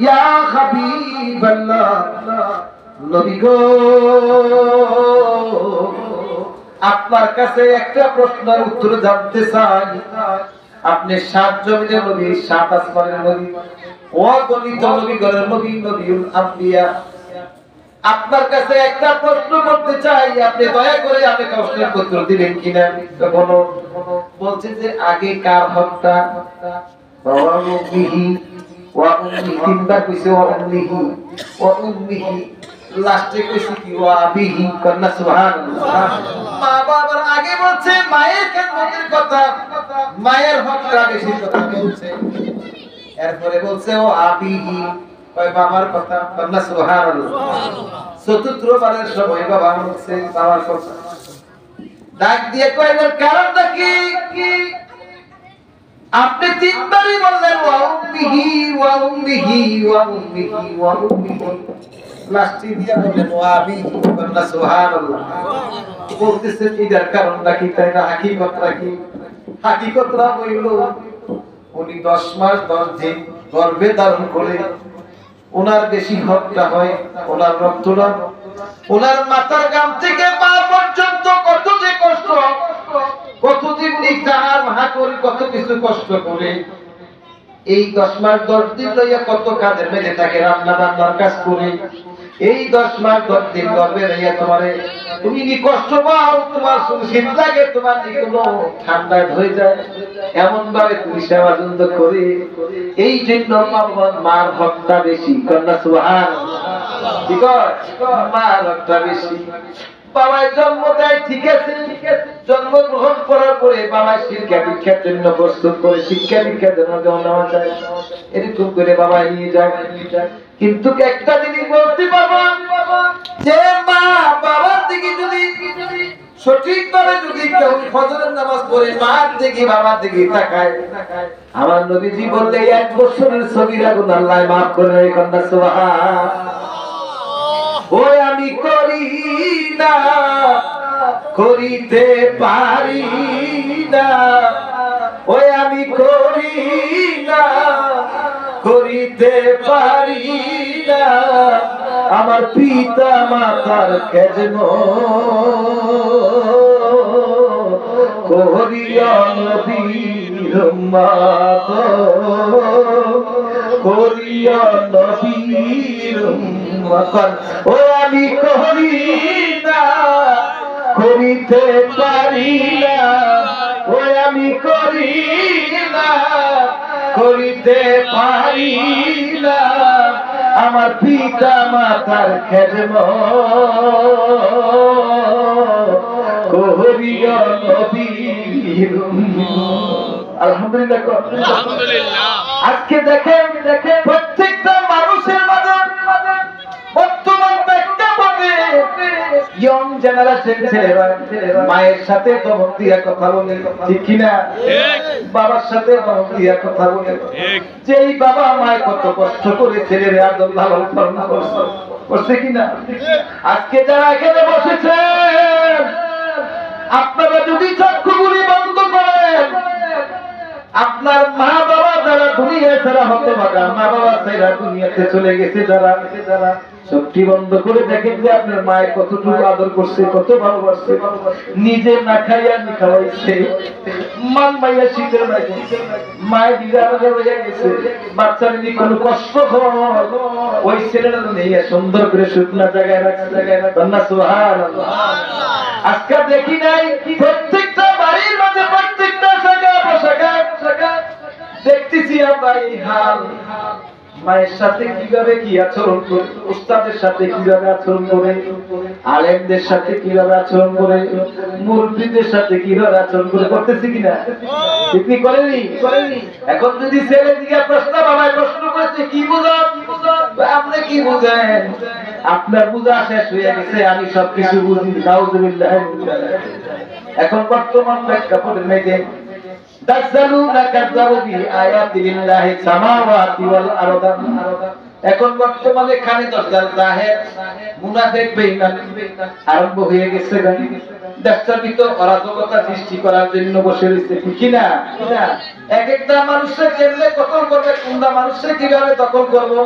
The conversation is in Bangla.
ইয়া হাবিবাল্লাহ, নবী গো, আপনার কাছে একটা প্রশ্নের উত্তর জানতে চাই। আপনি সাত জমিনের নবী, সাত আসমানের নবী, অগণিত নবীগণের নবী, নবীউল আম্বিয়া। আপনার কাছে একটা প্রশ্ন করতে চাই, আপনি দয়া করে আমাকে প্রশ্নের উত্তর দিবেন কিনা? তখন বলছে যে আগে কার হত্যা? বাবা উম্মিহি ওয়া উম্মি, তিনবার কইছে ওয়া উম্মিহি ওয়া উম্মিহি, লাস্টে কইছে কি ওয়া আবিহি। কন্না সুবহানাল্লাহ। মা বাবার আগে বলছে মায়ের খেদমতের কথা, মায়ের হকটা বেশি কথা বলছে। এরপরে বলছে ও আবিহি, ওই বাবার কথা। কন্না সুবহানাল্লাহ। চতুর্থবারের সময় বাবা বলছে বাবার কথা। ডাক দিয়ে কইলেন কারণটা কি? আপনি তিনবারই বললেন ওয়া উম্মিহি ওয়া উম্মিহি ওয়া উম্মিহি ওয়া উম্মিহি, লাস্টে দিয়া বললেন ওয়া আবিহি। কন্না সুবহানাল্লাহ। বলতেছেন এটার কারণটা কি, তাই না? হাকিকতটা কি? হাকিকতটা হইল উনি 10 মাস 10 দিন গর্ভে ধারণ করে ওনার বেশি হকটা হয়, ওনার রক্তটা ওনার মাথার গাম থেকে পা পর্যন্ত কত যে কষ্ট, কত যে উনি জাহার মাহা করে কত কিছু কষ্ট করে এই 10 মাস 10 দিন লইয়া কত কাজে মেরে থাকে, রান্না বান্নার কাজ করে এই 10 মাস 10 দিন গর্ভে রইয়া তোমারে তুমি কি কষ্ট পাও, তোমার শীত লাগে, তোমার কোনো ঠান্ডায় ধরে যায়, এমন ভাবে তুমি সেবা যত্ন করে। এই জন্য মার হকটা বেশি। কন্যা সুবহানাল্লাহ। ঠিক আছে, মার হকটা বেশি। বাবায় জন্ম দেয় ঠিক আছে, জন্মগ্রহণ করার পরে বাবা শিক্ষা দীক্ষার জন্য প্রস্তুত করে, শিক্ষা দীক্ষার জন্য নেওয়া যায়, এরকম করে বাবা নিয়ে যায়। কিন্তু একটা জিনিস বলতে পারবো যে মা বাবার দিকে যদি সঠিকভাবে যদি কেউ ফজরের নামাজ পড়ে মার দিকে বাবার দিকে তাকায়, আমার নবীজি বললে 1 বছরের সগীরা গুনাহ আল্লাহ মাফ করে। কন্যা সুবহানাল্লাহ। ওই আমি করি না, করিতে পারি না, ওই আমি করি না, করিতে পারি না, আমার পিতা মাতার খেদমত করিয়া নবীর উম্মত, করিয়া নবীর উম্মত। ও আমি করি না, করিতে পারি না, ও আমি করি না, করিতে পারি না, আমার পিতা মাতার খেদমত করিয়া নবীর উম্মত। আলহামদুলিল্লাহ। আলহামদুলিল্লাহ। আজকে দেখেন প্রত্যেকটা মানুষের মাঝে বর্তমান প্রেক্ষাপটে ইয়ং জেনারেশন ছেলেরা মায়ের সাথে দমক দিয়া কথা বলে, ঠিক কিনা? বাবার সাথে দমক দিয়া কথা বলে। যেই বাবা মায় কত কষ্ট করে ছেলের আদর লালন পালন করছে কিনা? আজকে যারা এখানে বসেছেন আপনারা যদি চক্ষুগুলি বন্ধ করেন, আপনার মা বাবা যারা দুনিয়া ছাড়া হতে পারে, মা বাবা ছাড়া দুনিয়াতে চলে গেছে যারা, চোখটি বন্ধ করে দেখেন যে আপনার মায়ের কতটুকু আদর করছে, কত ভালোবাসছে, নিজে না খাইয়া নি খাওয়াইছে, মান মাইয়া শীতের লাগে মায়ের বিরাট হয়ে গেছে, বাচ্চার নিয়ে কোনো কষ্ট হয় ওই ছেলেটা নিয়ে সুন্দর করে শুকনা জায়গায় রাখছে। কন্যা সুবহানাল্লাহ। আজকে দেখি নাই প্রত্যেকটা বাড়ির মাঝে প্রত্যেকটা জায়গায় দেখতেছি আমরা এই হাল। মায়ের সাথে কিভাবে কি আচরণ করে, উস্তাদের সাথে কিভাবে আচরণ করে, আলেমদের সাথে কিভাবে আচরণ করে, মুরব্বিদের সাথে কিভাবে আচরণ করে, করতেছি কিনা? ঠিক করেনি? এখন যদি ছেলে দিকে প্রশ্ন বাবায় প্রশ্ন করেছে কি বুঝান, আপনি কি বুঝেন? আপনার বুঝা শেষ হয়ে গেছে, আমি সবকিছু বুঝি। নাউযুবিল্লাহ। এখন বর্তমান প্রেক্ষাপটে মেয়েদের এখন বর্তমানে খানি দরজাল জাহের মুনাফিক বেঈমান আরম্ভ হয়ে গেছে। দেশটার ভিতর অরাজকতা সৃষ্টি করার জন্য বসে রয়েছে, ঠিক না? এক একটা মানুষকে কেমনে কতল করবে, কোনটা মানুষকে কিভাবে দখল করবো।